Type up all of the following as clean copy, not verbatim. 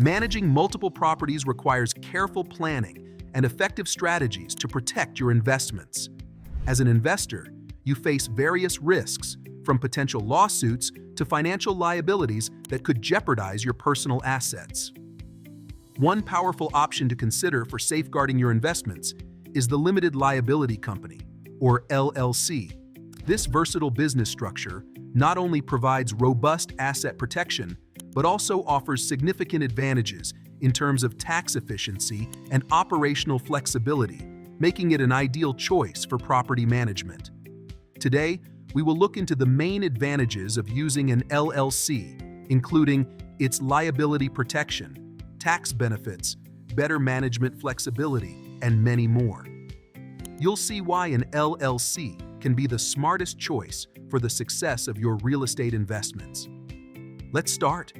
Managing multiple properties requires careful planning and effective strategies to protect your investments. As an investor, you face various risks, from potential lawsuits to financial liabilities that could jeopardize your personal assets. One powerful option to consider for safeguarding your investments is the Limited Liability Company, or LLC. This versatile business structure not only provides robust asset protection, but also offers significant advantages in terms of tax efficiency and operational flexibility, making it an ideal choice for property management. Today, we will look into the main advantages of using an LLC, including its liability protection, tax benefits, better management flexibility, and many more. You'll see why an LLC can be the smartest choice for the success of your real estate investments. Let's start.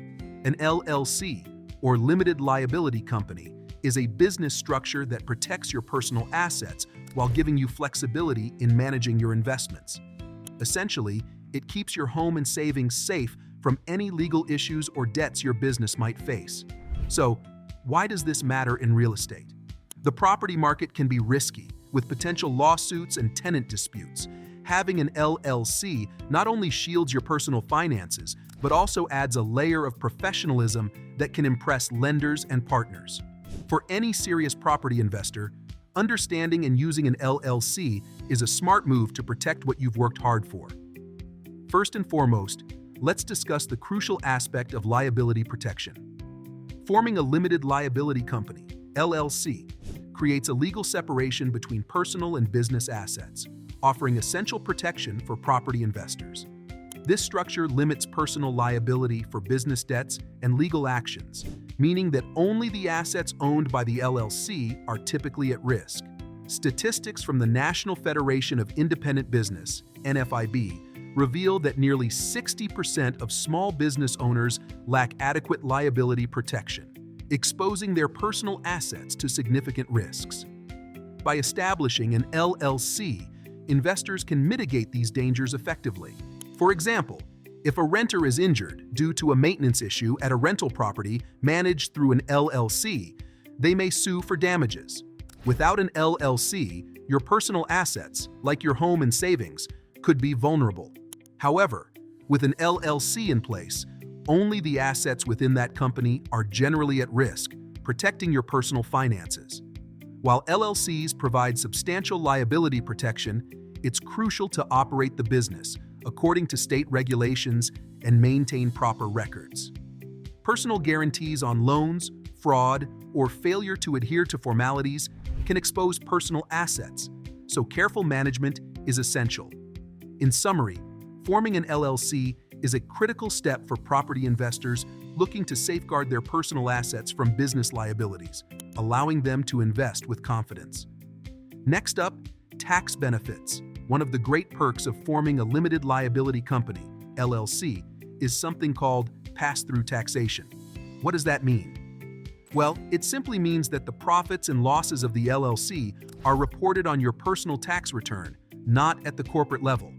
An LLC, or Limited Liability Company, is a business structure that protects your personal assets while giving you flexibility in managing your investments. Essentially, it keeps your home and savings safe from any legal issues or debts your business might face. So, why does this matter in real estate? The property market can be risky, with potential lawsuits and tenant disputes. Having an LLC not only shields your personal finances, but also adds a layer of professionalism that can impress lenders and partners. For any serious property investor, understanding and using an LLC is a smart move to protect what you've worked hard for. First and foremost, let's discuss the crucial aspect of liability protection. Forming a limited liability company, LLC, creates a legal separation between personal and business assets, offering essential protection for property investors. This structure limits personal liability for business debts and legal actions, meaning that only the assets owned by the LLC are typically at risk. Statistics from the National Federation of Independent Business, NFIB, reveal that nearly 60% of small business owners lack adequate liability protection, exposing their personal assets to significant risks. By establishing an LLC, investors can mitigate these dangers effectively. For example, if a renter is injured due to a maintenance issue at a rental property managed through an LLC, they may sue for damages. Without an LLC, your personal assets, like your home and savings, could be vulnerable. However, with an LLC in place, only the assets within that company are generally at risk, protecting your personal finances. While LLCs provide substantial liability protection, it's crucial to operate the business according to state regulations and maintain proper records. Personal guarantees on loans, fraud, or failure to adhere to formalities can expose personal assets, so careful management is essential. In summary, forming an LLC is a critical step for property investors looking to safeguard their personal assets from business liabilities, allowing them to invest with confidence. Next up, tax benefits. One of the great perks of forming a limited liability company, LLC, is something called pass-through taxation. What does that mean? Well, it simply means that the profits and losses of the LLC are reported on your personal tax return, not at the corporate level.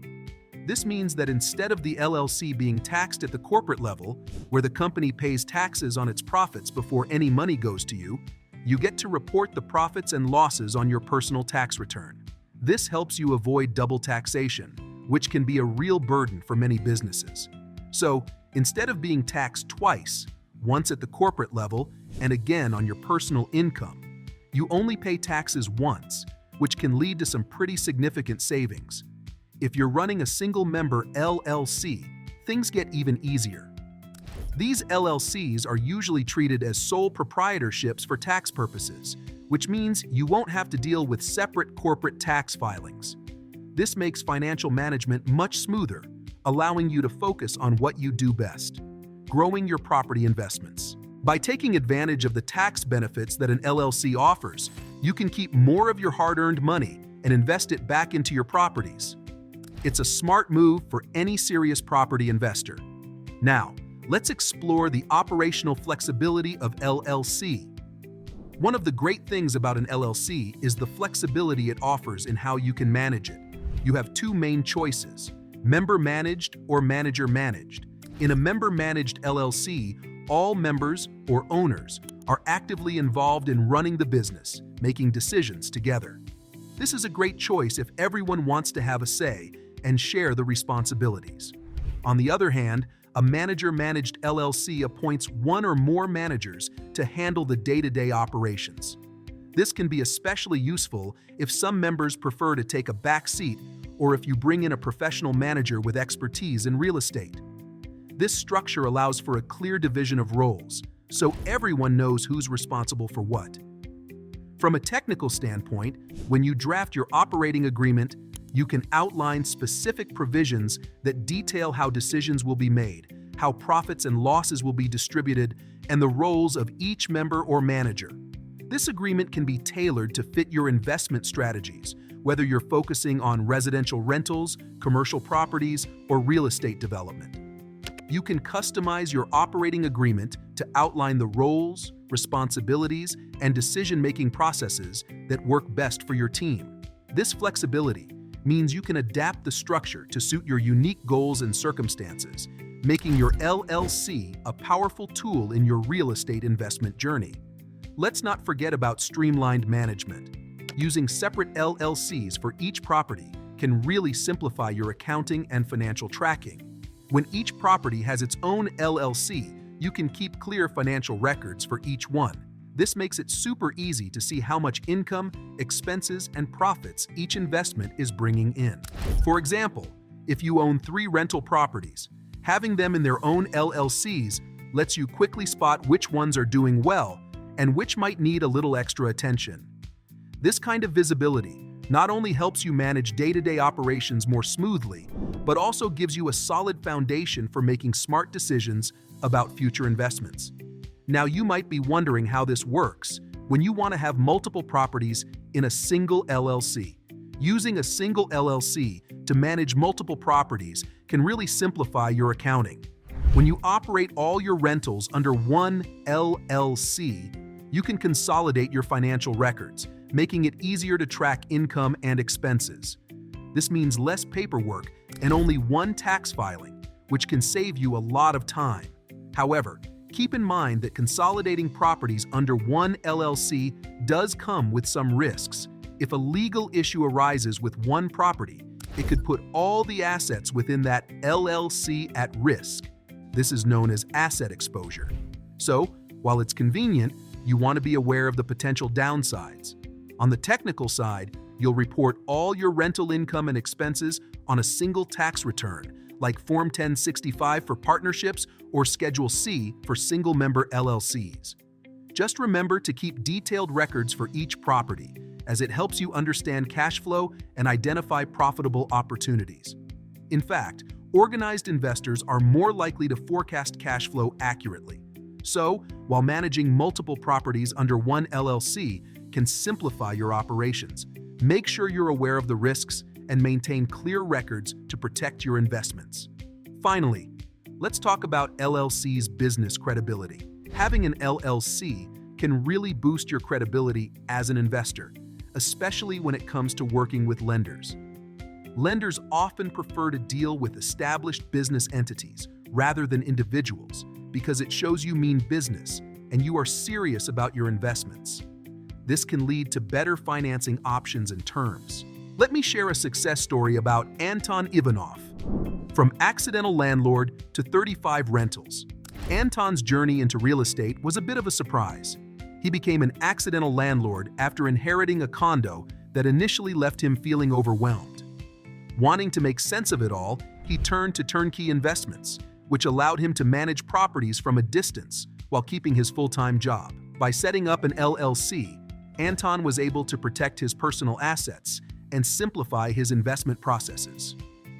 This means that instead of the LLC being taxed at the corporate level, where the company pays taxes on its profits before any money goes to you, you get to report the profits and losses on your personal tax return. This helps you avoid double taxation, which can be a real burden for many businesses. So, instead of being taxed twice, once at the corporate level and again on your personal income, you only pay taxes once, which can lead to some pretty significant savings. If you're running a single-member LLC, things get even easier. These LLCs are usually treated as sole proprietorships for tax purposes, which means you won't have to deal with separate corporate tax filings. This makes financial management much smoother, allowing you to focus on what you do best: growing your property investments. By taking advantage of the tax benefits that an LLC offers, you can keep more of your hard-earned money and invest it back into your properties. It's a smart move for any serious property investor. Now, let's explore the operational flexibility of LLC. One of the great things about an LLC is the flexibility it offers in how you can manage it. You have two main choices: member-managed or manager-managed. In a member-managed LLC, all members or owners are actively involved in running the business, making decisions together. This is a great choice if everyone wants to have a say and share the responsibilities. On the other hand, a manager-managed LLC appoints one or more managers to handle the day-to-day operations. This can be especially useful if some members prefer to take a back seat or if you bring in a professional manager with expertise in real estate. This structure allows for a clear division of roles, so everyone knows who's responsible for what. From a technical standpoint, when you draft your operating agreement, you can outline specific provisions that detail how decisions will be made, how profits and losses will be distributed, and the roles of each member or manager. This agreement can be tailored to fit your investment strategies, whether you're focusing on residential rentals, commercial properties, or real estate development. You can customize your operating agreement to outline the roles, responsibilities, and decision-making processes that work best for your team. This flexibility means you can adapt the structure to suit your unique goals and circumstances, making your LLC a powerful tool in your real estate investment journey. Let's not forget about streamlined management. Using separate LLCs for each property can really simplify your accounting and financial tracking. When each property has its own LLC, you can keep clear financial records for each one. This makes it super easy to see how much income, expenses, and profits each investment is bringing in. For example, if you own 3 rental properties, having them in their own LLCs lets you quickly spot which ones are doing well and which might need a little extra attention. This kind of visibility not only helps you manage day-to-day operations more smoothly, but also gives you a solid foundation for making smart decisions about future investments. Now, you might be wondering how this works when you want to have multiple properties in a single LLC. Using a single LLC to manage multiple properties can really simplify your accounting. When you operate all your rentals under one LLC, you can consolidate your financial records, making it easier to track income and expenses. This means less paperwork and only one tax filing, which can save you a lot of time. However, keep in mind that consolidating properties under one LLC does come with some risks. If a legal issue arises with one property, it could put all the assets within that LLC at risk. This is known as asset exposure. So, while it's convenient, you want to be aware of the potential downsides. On the technical side, you'll report all your rental income and expenses on a single tax return, like Form 1065 for partnerships or Schedule C for single-member LLCs. Just remember to keep detailed records for each property, as it helps you understand cash flow and identify profitable opportunities. In fact, organized investors are more likely to forecast cash flow accurately. So, while managing multiple properties under one LLC can simplify your operations, make sure you're aware of the risks and maintain clear records to protect your investments. Finally, let's talk about LLC's business credibility. Having an LLC can really boost your credibility as an investor, especially when it comes to working with lenders. Lenders often prefer to deal with established business entities rather than individuals because it shows you mean business and you are serious about your investments. This can lead to better financing options and terms. Let me share a success story about Anton Ivanov. From accidental landlord to 35 rentals, Anton's journey into real estate was a bit of a surprise. He became an accidental landlord after inheriting a condo that initially left him feeling overwhelmed. Wanting to make sense of it all, he turned to turnkey investments, which allowed him to manage properties from a distance while keeping his full-time job. By setting up an LLC, Anton was able to protect his personal assets and simplify his investment processes.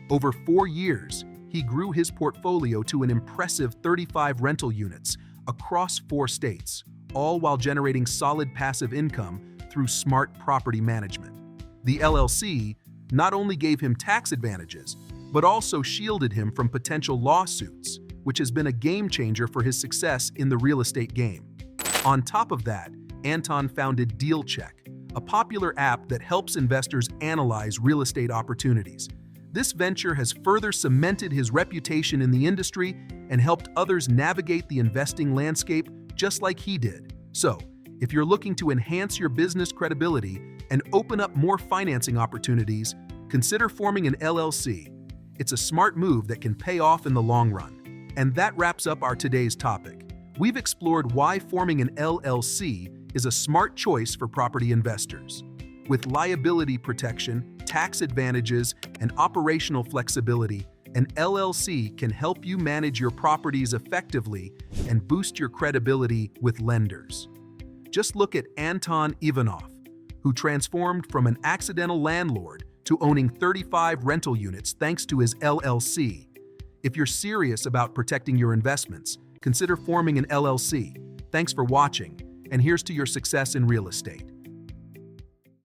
Over 4 years, he grew his portfolio to an impressive 35 rental units across 4 states, all while generating solid passive income through smart property management. The LLC not only gave him tax advantages, but also shielded him from potential lawsuits, which has been a game changer for his success in the real estate game. On top of that, Anton founded DealCheck, a popular app that helps investors analyze real estate opportunities. This venture has further cemented his reputation in the industry and helped others navigate the investing landscape just like he did. So, if you're looking to enhance your business credibility and open up more financing opportunities, consider forming an LLC. It's a smart move that can pay off in the long run. And that wraps up our today's topic. We've explored why forming an LLC is a smart choice for property investors. With liability protection, tax advantages, and operational flexibility, an LLC can help you manage your properties effectively and boost your credibility with lenders. Just look at Anton Ivanov, who transformed from an accidental landlord to owning 35 rental units thanks to his LLC. If you're serious about protecting your investments, consider forming an LLC. Thanks for watching, and here's to your success in real estate.